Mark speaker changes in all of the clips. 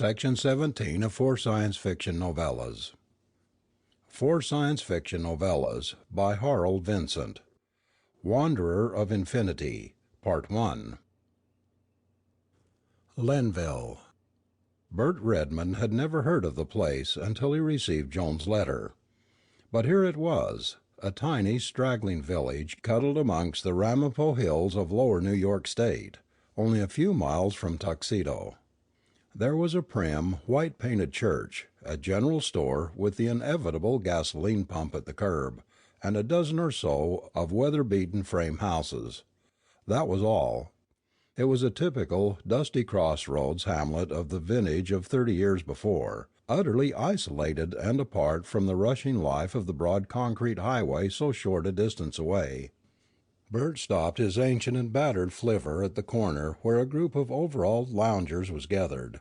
Speaker 1: Section 17 of Four Science Fiction Novellas. Four Science Fiction Novellas by Harl Vincent. Wanderer of Infinity, Part 1. Lenville. Bert Redmond had never heard of the place until he received Joan's letter. But here it was, a tiny, straggling village cuddled amongst the Ramapo Hills of lower New York State, only a few miles from Tuxedo. There was a prim, white-painted church, a general store with the inevitable gasoline pump at the curb, and a dozen or so of weather-beaten frame houses. That was all. It was a typical, dusty crossroads hamlet of the vintage of 30 years before, utterly isolated and apart from the rushing life of the broad concrete highway so short a distance away. Bert stopped his ancient and battered flivver at the corner where a group of overalled loungers was gathered.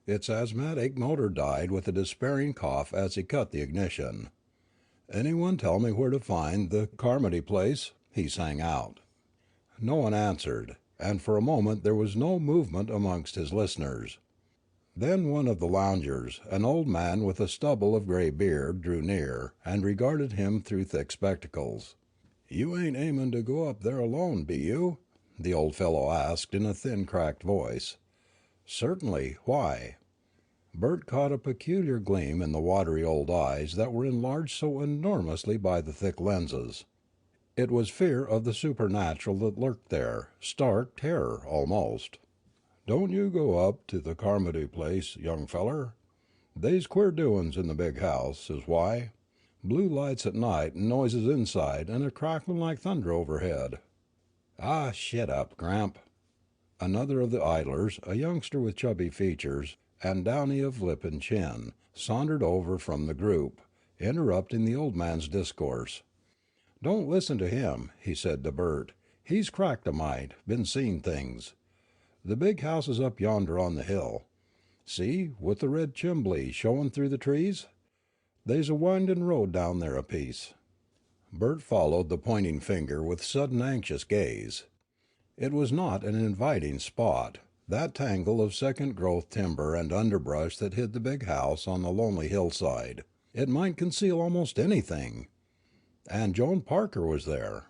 Speaker 1: Its asthmatic motor died with a despairing cough as he cut the ignition. "Anyone tell me where to find the Carmody place?" he sang out. No one answered, and for a moment there was no movement amongst his listeners. Then one of the loungers, an old man with a stubble of gray beard, drew near and regarded him through thick spectacles. "You ain't aimin' to go up there alone, be you?" the old fellow asked in a thin, cracked voice. "Certainly. Why?" Bert caught a peculiar gleam in the watery old eyes that were enlarged so enormously by the thick lenses. It was fear of the supernatural that lurked there, stark terror almost. "Don't you go up to the Carmody place, young feller. They's queer doin's in the big house, is why. Blue lights at night and noises inside and a cracklin' like thunder overhead." "Ah, shet up, Gramp." Another of the idlers, a youngster with chubby features and downy of lip and chin, sauntered over from the group, interrupting the old man's discourse. "Don't listen to him," he said to Bert. "He's cracked a mite, been seeing things. The big house is up yonder on the hill. See, with the red chimbly showin' through the trees? They's a windin' road down there a piece." Bert followed the pointing finger with sudden anxious gaze. It was not an inviting spot, that tangle of second-growth timber and underbrush that hid the big house on the lonely hillside. It might conceal almost anything. And Joan Parker was there.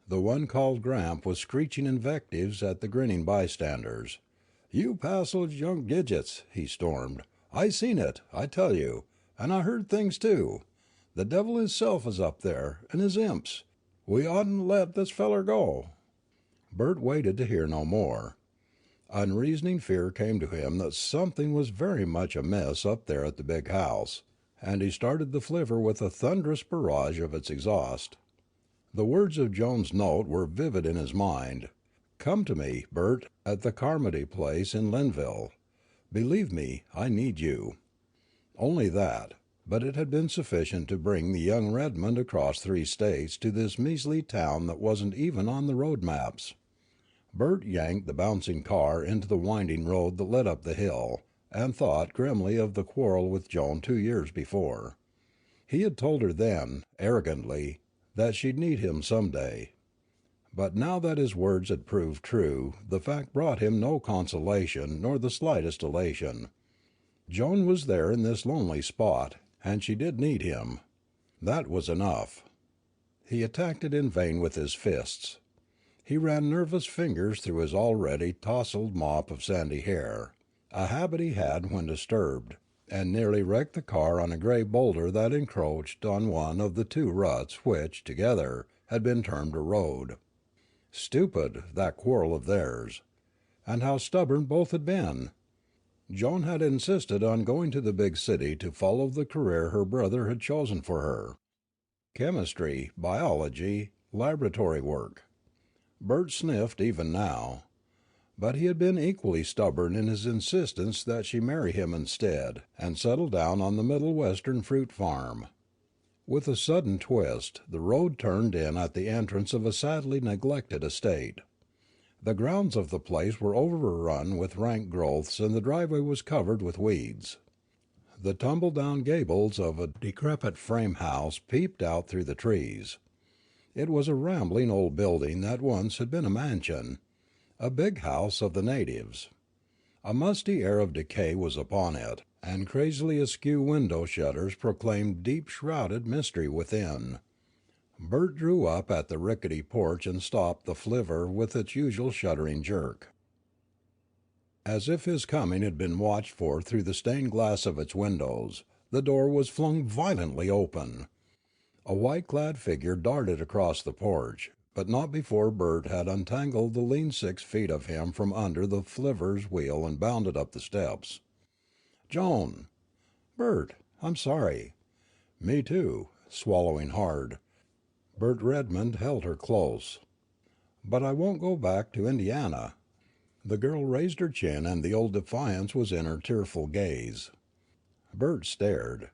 Speaker 1: The one called Gramp was screeching invectives at the grinning bystanders. "You passage young gidgets," he stormed. "I seen it, I tell you, and I heard things too. The devil hisself is up there, and his imps. We oughtn't let this feller go." Bert waited to hear no more. Unreasoning fear came to him that something was very much amiss up there at the big house, and he started the flivver with a thunderous barrage of its exhaust. The words of Joan's note were vivid in his mind. "Come to me, Bert, at the Carmody place in Lenville. Believe me, I need you." Only that, but it had been sufficient to bring the young Redmond across 3 states to this measly town that wasn't even on the road maps. Bert yanked the bouncing car into the winding road that led up the hill, and thought grimly of the quarrel with Joan 2 years before. He had told her then, arrogantly, that she'd need him some day. But now that his words had proved true, the fact brought him no consolation nor the slightest elation. Joan was there in this lonely spot, and she did need him. That was enough. He attacked it in vain with his fists. He ran nervous fingers through his already tousled mop of sandy hair, a habit he had when disturbed, and nearly wrecked the car on a gray boulder that encroached on one of the 2 ruts which, together, had been termed a road. Stupid, that quarrel of theirs. And how stubborn both had been! Joan had insisted on going to the big city to follow the career her brother had chosen for her. Chemistry, biology, laboratory work. Bert sniffed even now. But he had been equally stubborn in his insistence that she marry him instead, and settle down on the Middle Western fruit farm. With a sudden twist, the road turned in at the entrance of a sadly neglected estate. The grounds of the place were overrun with rank growths and the driveway was covered with weeds. The tumble-down gables of a decrepit frame house peeped out through the trees. It was a rambling old building that once had been a mansion, a big house of the natives. A musty air of decay was upon it, and crazily askew window shutters proclaimed deep-shrouded mystery within. Bert drew up at the rickety porch and stopped the flivver with its usual shuddering jerk. As if his coming had been watched for through the stained glass of its windows, the door was flung violently open. A white-clad figure darted across the porch, but not before Bert had untangled the lean 6 feet of him from under the flivver's wheel and bounded up the steps. "Joan!" "Bert, I'm sorry." "Me too," swallowing hard. Bert Redmond held her close. "But I won't go back to Indiana." The girl raised her chin and the old defiance was in her tearful gaze. Bert stared.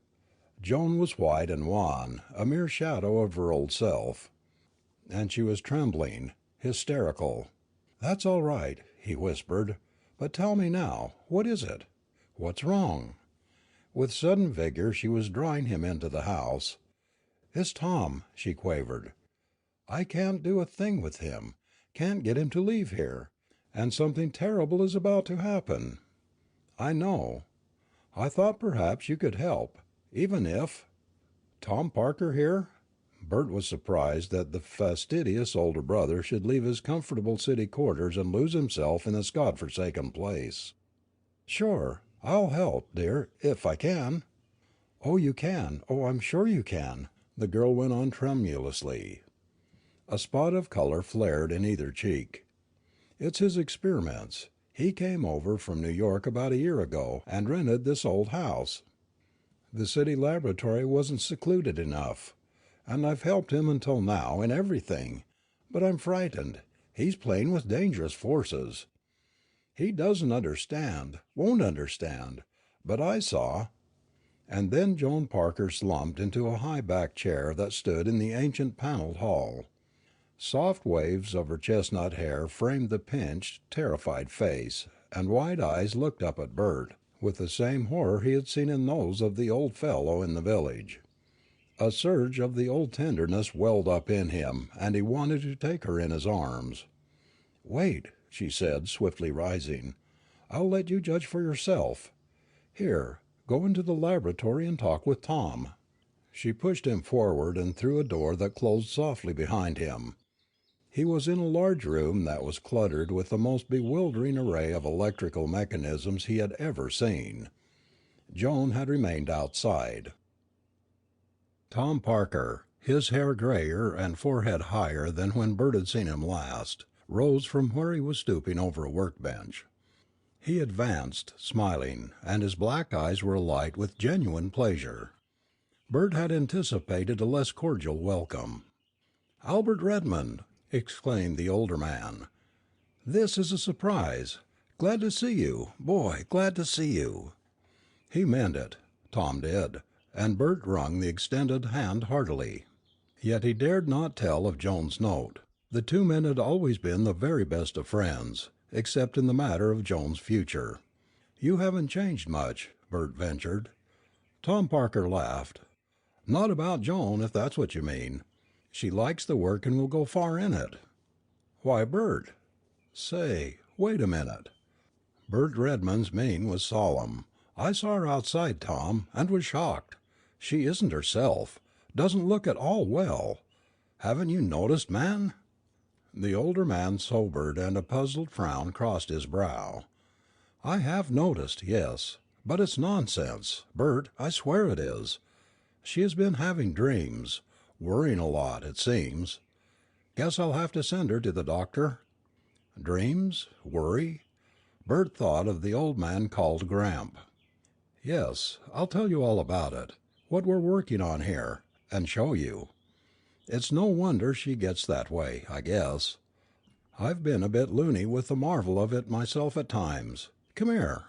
Speaker 1: Joan was white and wan, a mere shadow of her old self. And she was trembling, hysterical. "That's all right," he whispered. "But tell me now, what is it? What's wrong?" With sudden vigor she was drawing him into the house. "It's Tom," she quavered. "I can't do a thing with him, can't get him to leave here, and something terrible is about to happen." "I know. I thought perhaps you could help, even if—" "Tom Parker here?" Bert was surprised that the fastidious older brother should leave his comfortable city quarters and lose himself in this God-forsaken place. "Sure, I'll help, dear, if I can." "Oh, you can. Oh, I'm sure you can," the girl went on tremulously. A spot of color flared in either cheek. "It's his experiments. He came over from New York about a year ago and rented this old house. The city laboratory wasn't secluded enough. And I've helped him until now in everything. But I'm frightened. He's playing with dangerous forces. He doesn't understand, won't understand. But I saw—" And then Joan Parker slumped into a high-backed chair that stood in the ancient paneled hall. Soft waves of her chestnut hair framed the pinched, terrified face, and wide eyes looked up at Bert, with the same horror he had seen in those of the old fellow in the village. A surge of the old tenderness welled up in him, and he wanted to take her in his arms. "Wait," she said, swiftly rising. "I'll let you judge for yourself. Here, go into the laboratory and talk with Tom." She pushed him forward and through a door that closed softly behind him. He was in a large room that was cluttered with the most bewildering array of electrical mechanisms he had ever seen. Joan had remained outside. Tom Parker, his hair grayer and forehead higher than when Bert had seen him last, rose from where he was stooping over a workbench. He advanced, smiling, and his black eyes were alight with genuine pleasure. Bert had anticipated a less cordial welcome. "Albert Redmond!" exclaimed the older man. "This is a surprise. Glad to see you, boy, glad to see you." He meant it. Tom did, and Bert wrung the extended hand heartily. Yet he dared not tell of Joan's note. The two men had always been the very best of friends, except in the matter of Joan's future. "You haven't changed much," Bert ventured. Tom Parker laughed. "Not about Joan, if that's what you mean. She likes the work and will go far in it." "Why, Bert—" "Say, wait a minute." Bert Redmond's mien was solemn. "I saw her outside, Tom, and was shocked. She isn't herself. Doesn't look at all well. Haven't you noticed, man?" The older man sobered and a puzzled frown crossed his brow. "I have noticed, yes. But it's nonsense, Bert, I swear it is. She has been having dreams. Worrying a lot, it seems. Guess I'll have to send her to the doctor." Dreams? Worry? Bert thought of the old man called Gramp. "Yes, I'll tell you all about it, what we're working on here, and show you. It's no wonder she gets that way, I guess. I've been a bit loony with the marvel of it myself at times. Come here."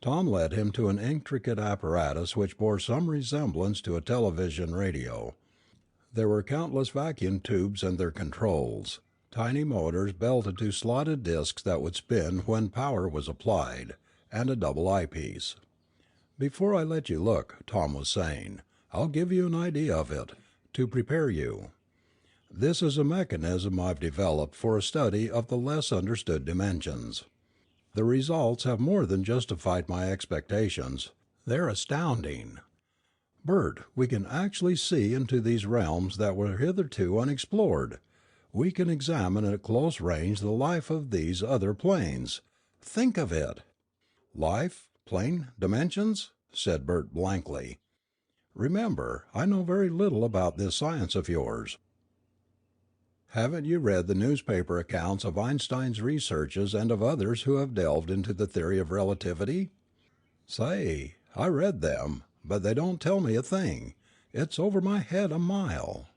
Speaker 1: Tom led him to an intricate apparatus which bore some resemblance to a television radio. There were countless vacuum tubes and their controls, tiny motors belted to slotted discs that would spin when power was applied, and a double eyepiece. "Before I let you look," Tom was saying, "I'll give you an idea of it, to prepare you. This is a mechanism I've developed for a study of the less understood dimensions. The results have more than justified my expectations. They're astounding. Bert, we can actually see into these realms that were hitherto unexplored. We can examine at close range the life of these other planes. Think of it!" "Life? Plane? Dimensions?" said Bert blankly. "Remember, I know very little about this science of yours." "Haven't you read the newspaper accounts of Einstein's researches and of others who have delved into the theory of relativity?" "Say, I read them, but they don't tell me a thing. It's over my head a mile."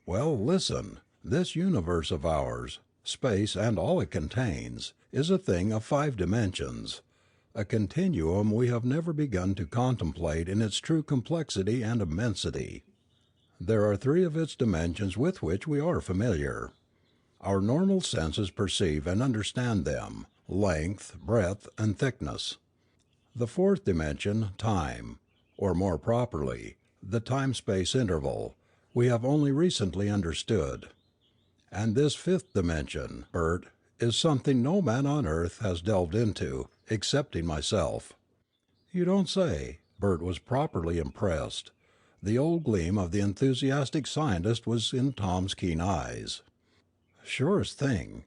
Speaker 1: "Well, listen. This universe of ours, space and all it contains, is a thing of 5 dimensions, a continuum we have never begun to contemplate in its true complexity and immensity. There are 3 of its dimensions with which we are familiar. Our normal senses perceive and understand them: length, breadth, and thickness. The 4th dimension, time, or more properly, the time-space interval, we have only recently understood. And this 5th dimension, Bert, is something no man on earth has delved into, excepting myself." "You don't say?" Bert was properly impressed. The old gleam of the enthusiastic scientist was in Tom's keen eyes. "Surest thing.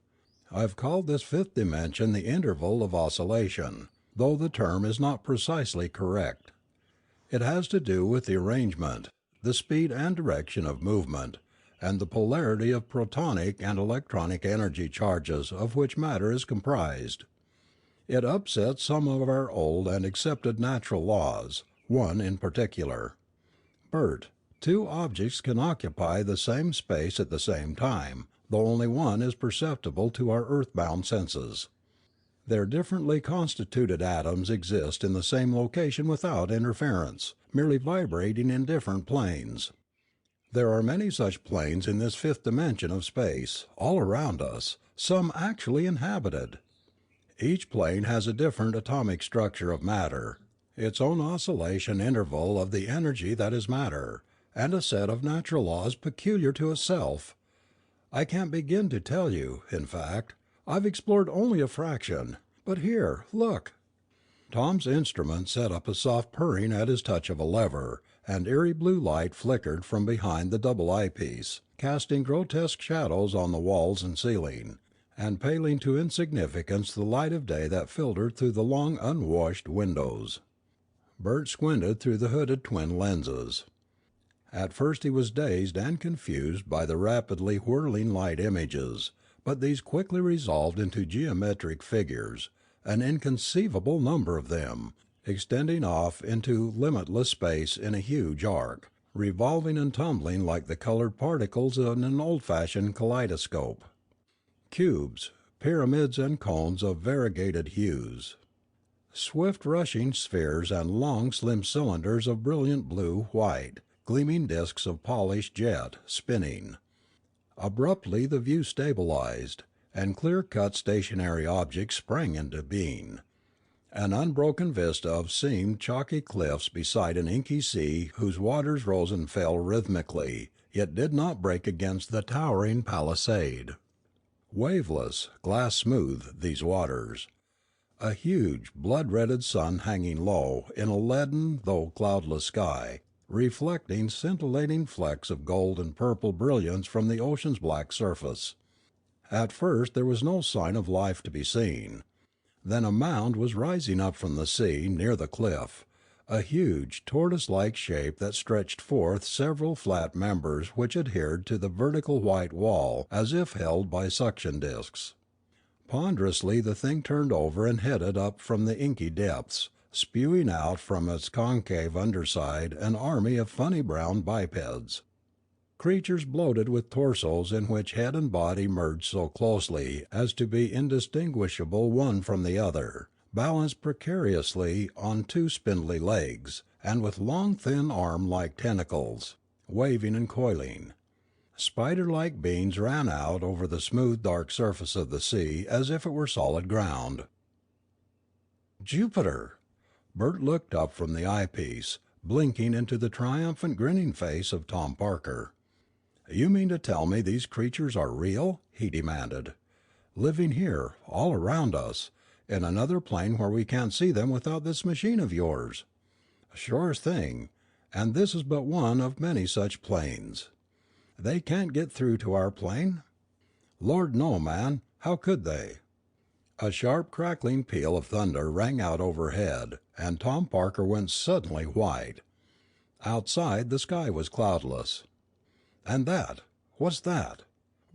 Speaker 1: I've called this 5th dimension the interval of oscillation, though the term is not precisely correct. It has to do with the arrangement, the speed and direction of movement, and the polarity of protonic and electronic energy charges of which matter is comprised. It upsets some of our old and accepted natural laws, one in particular. Bert, 2 objects can occupy the same space at the same time, though only one is perceptible to our earthbound senses. Their differently constituted atoms exist in the same location without interference, merely vibrating in different planes. There are many such planes in this 5th dimension of space, all around us, some actually inhabited. Each plane has a different atomic structure of matter, its own oscillation interval of the energy that is matter, and a set of natural laws peculiar to itself. I can't begin to tell you, in fact. I've explored only a fraction. But here, look." Tom's instrument set up a soft purring at his touch of a lever, and eerie blue light flickered from behind the double eyepiece, casting grotesque shadows on the walls and ceiling, and paling to insignificance the light of day that filtered through the long unwashed windows. Bert squinted through the hooded twin lenses. At first he was dazed and confused by the rapidly whirling light images, but these quickly resolved into geometric figures, an inconceivable number of them, extending off into limitless space in a huge arc, revolving and tumbling like the colored particles in an old-fashioned kaleidoscope. Cubes, pyramids and cones of variegated hues. Swift rushing spheres and long slim cylinders of brilliant blue-white, gleaming disks of polished jet, spinning. Abruptly the view stabilized, and clear-cut stationary objects sprang into being. An unbroken vista of seamed chalky cliffs beside an inky sea whose waters rose and fell rhythmically, yet did not break against the towering palisade. Waveless, glass-smooth, these waters. A huge, blood-reddened sun hanging low in a leaden though cloudless sky, reflecting scintillating flecks of gold and purple brilliance from the ocean's black surface. At first there was no sign of life to be seen. Then a mound was rising up from the sea near the cliff, a huge tortoise-like shape that stretched forth several flat members which adhered to the vertical white wall as if held by suction discs. Ponderously the thing turned over and headed up from the inky depths, spewing out from its concave underside an army of funny brown bipeds. Creatures bloated with torsos in which head and body merged so closely as to be indistinguishable one from the other, balanced precariously on 2 spindly legs, and with long thin arm-like tentacles, waving and coiling. Spider-like beings ran out over the smooth dark surface of the sea as if it were solid ground. "Jupiter!" Bert looked up from the eyepiece, blinking into the triumphant grinning face of Tom Parker. "You mean to tell me these creatures are real?" he demanded. "Living here, all around us, in another plane where we can't see them without this machine of yours." "Surest thing, and this is but one of many such planes." "They can't get through to our plane?" "Lord, no, man. How could they?" A sharp crackling peal of thunder rang out overhead, and Tom Parker went suddenly white. Outside the sky was cloudless. "And that what's that?"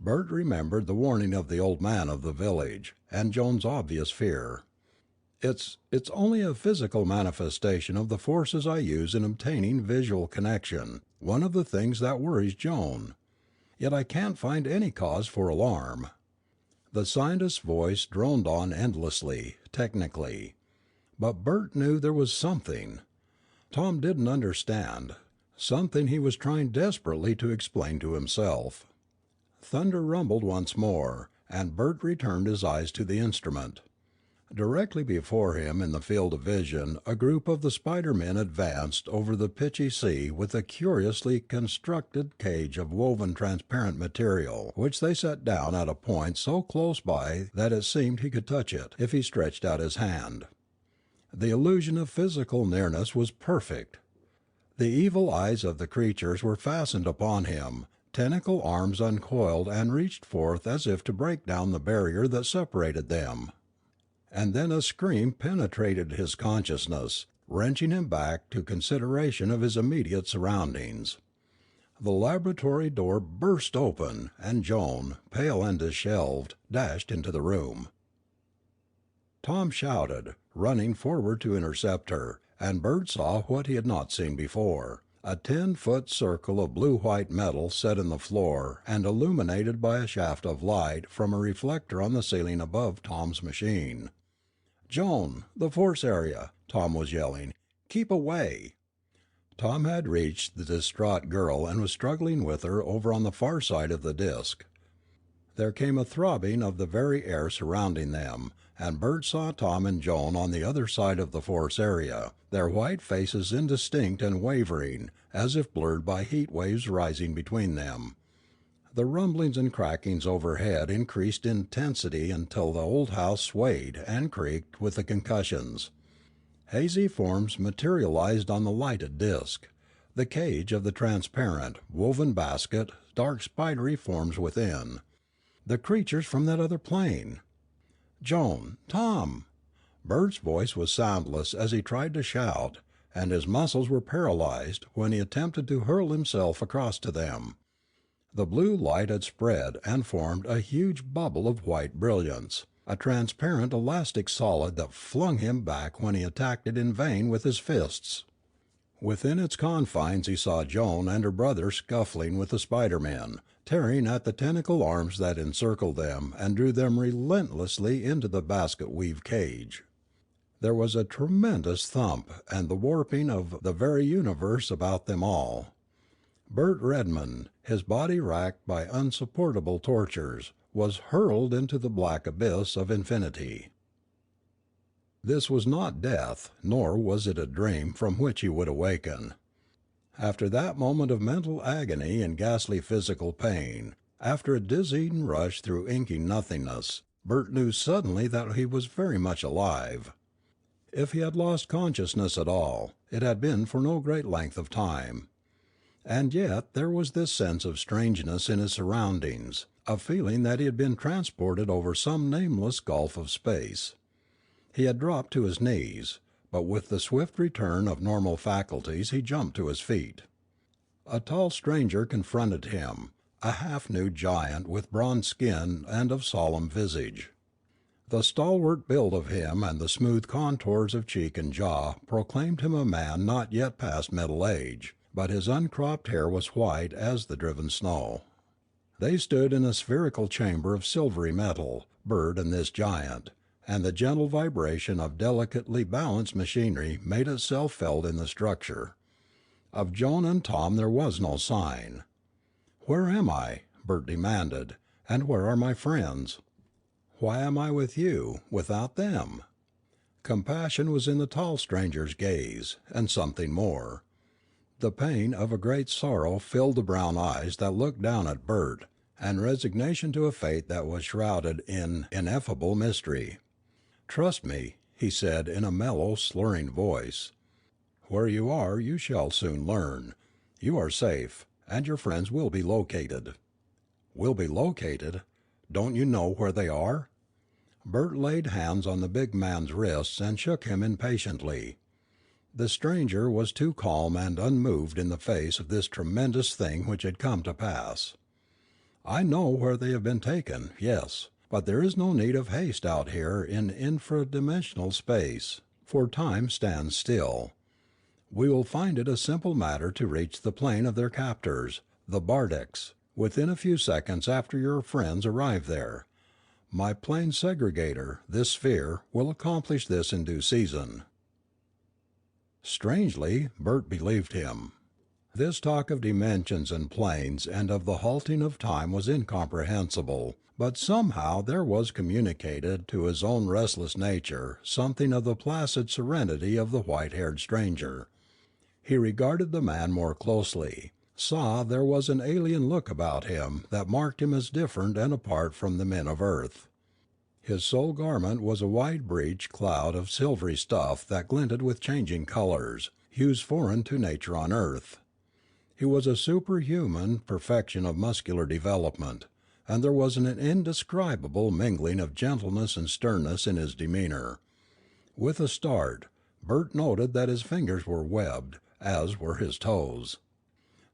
Speaker 1: Bert remembered the warning of the old man of the village, and Joan's obvious fear. It's only a physical manifestation of the forces I use in obtaining visual connection, one of the things that worries Joan. Yet I can't find any cause for alarm." The scientist's voice droned on endlessly, technically. But Bert knew there was something. Tom didn't understand. Something he was trying desperately to explain to himself. Thunder rumbled once more, and Bert returned his eyes to the instrument. Directly before him in the field of vision a group of the Spider-Men advanced over the pitchy sea with a curiously constructed cage of woven transparent material which they set down at a point so close by that it seemed he could touch it if he stretched out his hand. The illusion of physical nearness was perfect. The evil eyes of the creatures were fastened upon him, tentacle arms uncoiled and reached forth as if to break down the barrier that separated them. And then a scream penetrated his consciousness, wrenching him back to consideration of his immediate surroundings. The laboratory door burst open, and Joan, pale and disheveled, dashed into the room. Tom shouted, running forward to intercept her, and Bert saw what he had not seen before, a 10-foot circle of blue-white metal set in the floor and illuminated by a shaft of light from a reflector on the ceiling above Tom's machine. "Joan, the force area!" Tom was yelling. "Keep away!" Tom had reached the distraught girl and was struggling with her over on the far side of the disk. There came a throbbing of the very air surrounding them, and Bert saw Tom and Joan on the other side of the force area, their white faces indistinct and wavering, as if blurred by heat waves rising between them. The rumblings and crackings overhead increased in intensity until the old house swayed and creaked with the concussions. Hazy forms materialized on the lighted disk. The cage of the transparent, woven basket, dark spidery forms within. The creatures from that other plane. "Joan! Tom!" Bert's voice was soundless as he tried to shout, and his muscles were paralyzed when he attempted to hurl himself across to them. The blue light had spread and formed a huge bubble of white brilliance, a transparent elastic solid that flung him back when he attacked it in vain with his fists. Within its confines he saw Joan and her brother scuffling with the Spider-Men, tearing at the tentacle arms that encircled them and drew them relentlessly into the basket-weave cage. There was a tremendous thump and the warping of the very universe about them all. Bert Redmond, his body racked by unsupportable tortures, was hurled into the black abyss of infinity. This was not death, nor was it a dream from which he would awaken. After that moment of mental agony and ghastly physical pain, after a dizzying rush through inking nothingness, Bert knew suddenly that he was very much alive. If he had lost consciousness at all, it had been for no great length of time. And yet there was this sense of strangeness in his surroundings, a feeling that he had been transported over some nameless gulf of space. He had dropped to his knees, but with the swift return of normal faculties he jumped to his feet. A tall stranger confronted him, a half-nude giant with bronze skin and of solemn visage. The stalwart build of him and the smooth contours of cheek and jaw proclaimed him a man not yet past middle age, but his uncropped hair was white as the driven snow. They stood in a spherical chamber of silvery metal, Bert and this giant, and the gentle vibration of delicately balanced machinery made itself felt in the structure. Of Joan and Tom there was no sign. "Where am I?" Bert demanded, "and where are my friends? Why am I with you, without them?" Compassion was in the tall stranger's gaze, and something more. The pain of a great sorrow filled the brown eyes that looked down at Bert, and resignation to a fate that was shrouded in ineffable mystery. "Trust me," he said in a mellow, slurring voice. "Where you are you shall soon learn. You are safe, and your friends will be located." "Will be located? Don't you know where they are?" Bert laid hands on the big man's wrists and shook him impatiently. The stranger was too calm and unmoved in the face of this tremendous thing which had come to pass. "I know where they have been taken, yes, but there is no need of haste out here in infradimensional space, for time stands still. We will find it a simple matter to reach the plane of their captors, the Bardaks, within a few seconds after your friends arrive there. My plane segregator, this sphere, will accomplish this in due season." Strangely, Bert believed him. This talk of dimensions and planes and of the halting of time was incomprehensible, but somehow there was communicated to his own restless nature something of the placid serenity of the white-haired stranger. He regarded the man more closely, saw there was an alien look about him that marked him as different and apart from the men of Earth. His sole garment was a wide-breeched cloud of silvery stuff that glinted with changing colors, hues foreign to nature on Earth. He was a superhuman perfection of muscular development, and there was an indescribable mingling of gentleness and sternness in his demeanor. With a start, Bert noted that his fingers were webbed, as were his toes.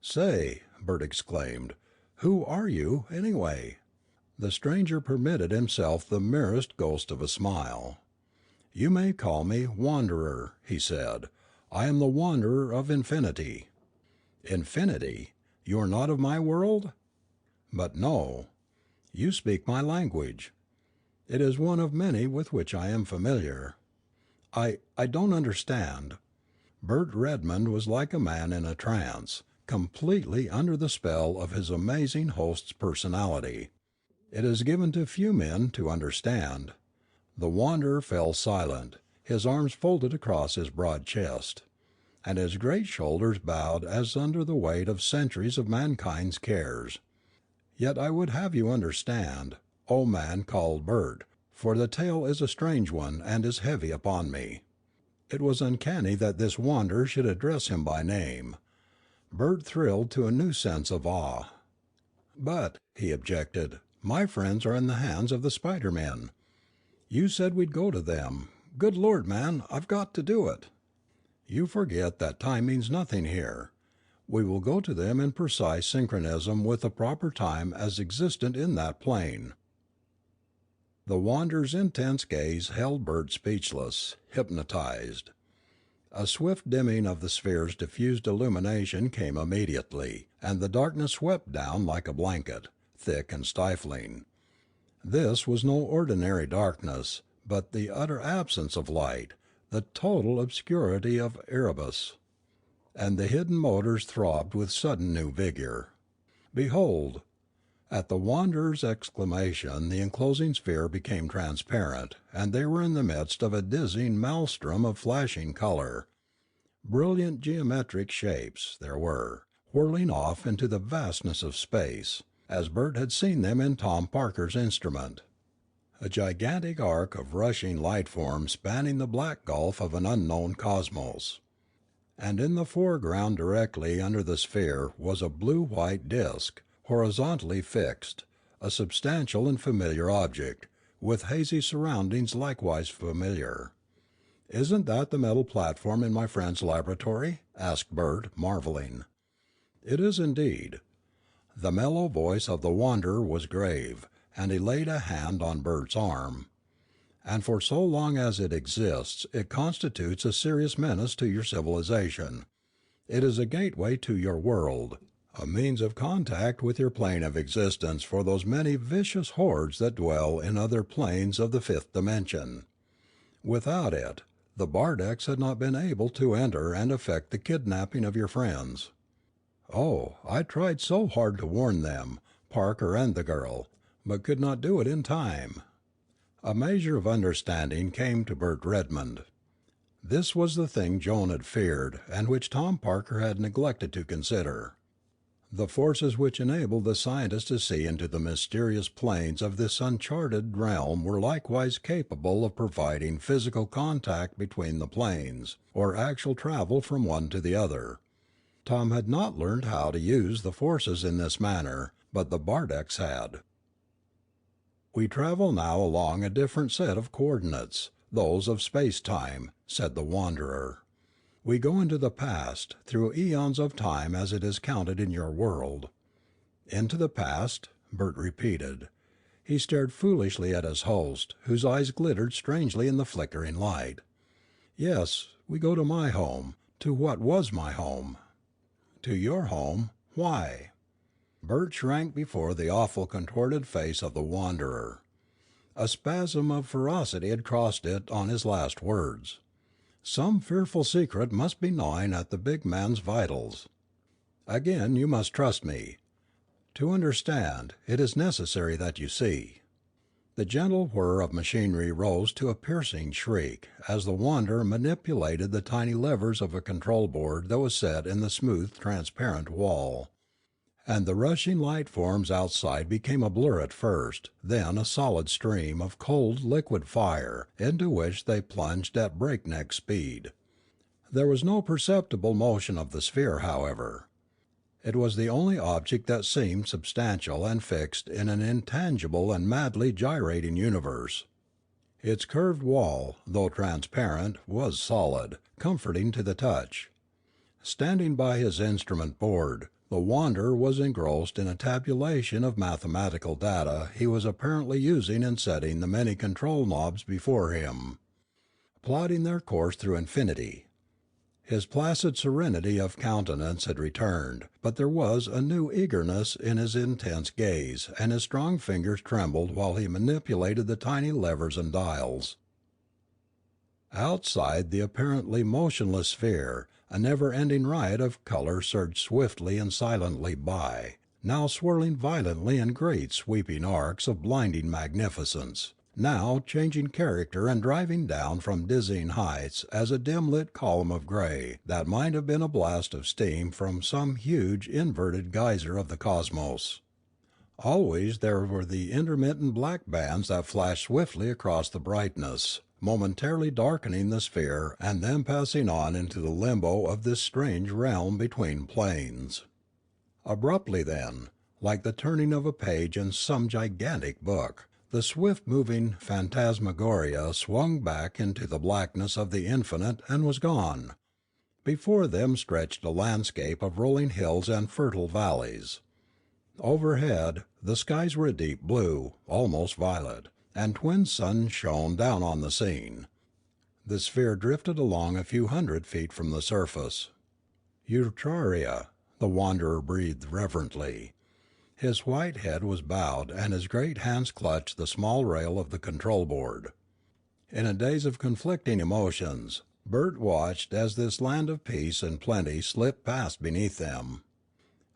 Speaker 1: "Say," Bert exclaimed, "who are you, anyway?" The stranger permitted himself the merest ghost of a smile. "You may call me Wanderer," he said. "I am the Wanderer of Infinity." "Infinity? You are not of my world?" "But no." "You speak my language." "It is one of many with which I am familiar." I don't understand." Bert Redmond was like a man in a trance, completely under the spell of his amazing host's personality. "It is given to few men to understand." The wanderer fell silent, his arms folded across his broad chest, and his great shoulders bowed as under the weight of centuries of mankind's cares. "Yet I would have you understand, O man called Bert, for the tale is a strange one and is heavy upon me." It was uncanny that this wanderer should address him by name. Bert thrilled to a new sense of awe. "But," he objected, "my friends are in the hands of the Spider-Men. You said we'd go to them. Good Lord, man, I've got to do it." "You forget that time means nothing here. We will go to them in precise synchronism with the proper time as existent in that plane." The wanderer's intense gaze held Bert speechless, hypnotized. A swift dimming of the sphere's diffused illumination came immediately, and the darkness swept down like a blanket, thick and stifling. This was no ordinary darkness, but the utter absence of light, the total obscurity of Erebus. And the hidden motors throbbed with sudden new vigor. "Behold!" At the wanderer's exclamation the enclosing sphere became transparent, and they were in the midst of a dizzying maelstrom of flashing color. Brilliant geometric shapes there were, whirling off into the vastness of space, as Bert had seen them in Tom Parker's instrument. A gigantic arc of rushing light forms spanning the black gulf of an unknown cosmos. And in the foreground directly under the sphere was a blue-white disk, horizontally fixed, a substantial and familiar object, with hazy surroundings likewise familiar. "Isn't that the metal platform in my friend's laboratory?" asked Bert, marveling. "It is indeed." The mellow voice of the wanderer was grave, and he laid a hand on Bert's arm. "And for so long as it exists, it constitutes a serious menace to your civilization. It is a gateway to your world, a means of contact with your plane of existence for those many vicious hordes that dwell in other planes of the fifth dimension. Without it, the Bardaks had not been able to enter and effect the kidnapping of your friends." "Oh, I tried so hard to warn them, Parker and the girl, but could not do it in time." A measure of understanding came to Bert Redmond. This was the thing Joan had feared and which Tom Parker had neglected to consider. The forces which enabled the scientists to see into the mysterious planes of this uncharted realm were likewise capable of providing physical contact between the planes, or actual travel from one to the other. Tom had not learned how to use the forces in this manner, but the Bardaks had. "We travel now along a different set of coordinates, those of space-time," said the Wanderer. "We go into the past, through eons of time as it is counted in your world." "Into the past?" Bert repeated. He stared foolishly at his host, whose eyes glittered strangely in the flickering light. "Yes, we go to my home, to what was my home." "To your home? Why?" Bert shrank before the awful contorted face of the Wanderer. A spasm of ferocity had crossed it on his last words. Some fearful secret must be gnawing at the big man's vitals. "Again you must trust me. To understand, it is necessary that you see." The gentle whir of machinery rose to a piercing shriek, as the Wanderer manipulated the tiny levers of a control board that was set in the smooth transparent wall. And the rushing light forms outside became a blur at first, then a solid stream of cold liquid fire, into which they plunged at breakneck speed. There was no perceptible motion of the sphere, however. It was the only object that seemed substantial and fixed in an intangible and madly gyrating universe. Its curved wall, though transparent, was solid, comforting to the touch. Standing by his instrument board, the Wanderer was engrossed in a tabulation of mathematical data he was apparently using in setting the many control knobs before him, plotting their course through infinity. His placid serenity of countenance had returned, but there was a new eagerness in his intense gaze, and his strong fingers trembled while he manipulated the tiny levers and dials. Outside the apparently motionless sphere, a never-ending riot of color surged swiftly and silently by, now swirling violently in great sweeping arcs of blinding magnificence, now changing character and driving down from dizzying heights as a dim-lit column of gray that might have been a blast of steam from some huge inverted geyser of the cosmos. Always there were the intermittent black bands that flashed swiftly across the brightness, momentarily darkening the sphere and then passing on into the limbo of this strange realm between planes. Abruptly then, like the turning of a page in some gigantic book, the swift-moving phantasmagoria swung back into the blackness of the infinite and was gone. Before them stretched a landscape of rolling hills and fertile valleys. Overhead, the skies were a deep blue, almost violet, and twin suns shone down on the scene. The sphere drifted along a few hundred feet from the surface. "Eutraria," the Wanderer breathed reverently. His white head was bowed and his great hands clutched the small rail of the control board. In a daze of conflicting emotions, Bert watched as this land of peace and plenty slipped past beneath them.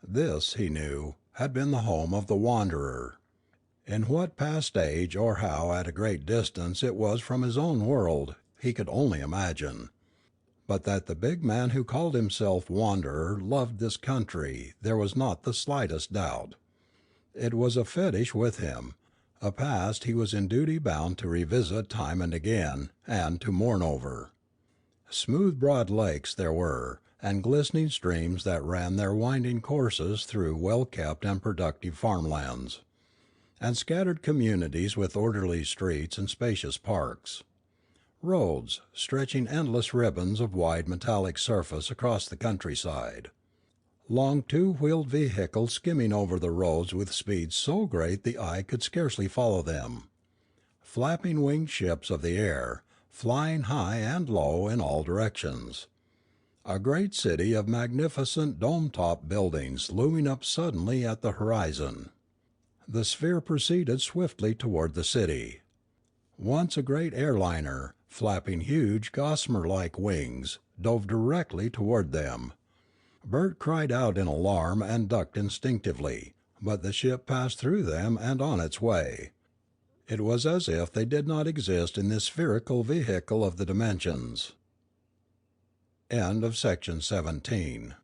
Speaker 1: This, he knew, had been the home of the Wanderer. In what past age or how at a great distance it was from his own world, he could only imagine. But that the big man who called himself Wanderer loved this country there was not the slightest doubt. It was a fetish with him, a past he was in duty bound to revisit time and again, and to mourn over. Smooth broad lakes there were, and glistening streams that ran their winding courses through well-kept and productive farmlands, and scattered communities with orderly streets and spacious parks. Roads, stretching endless ribbons of wide metallic surface across the countryside. Long two-wheeled vehicles skimming over the roads with speeds so great the eye could scarcely follow them. Flapping winged ships of the air, flying high and low in all directions. A great city of magnificent dome-topped buildings looming up suddenly at the horizon. The sphere proceeded swiftly toward the city. Once a great airliner, flapping huge gossamer-like wings, dove directly toward them. Bert cried out in alarm and ducked instinctively, but the ship passed through them and on its way. It was as if they did not exist in this spherical vehicle of the dimensions. End of section 17.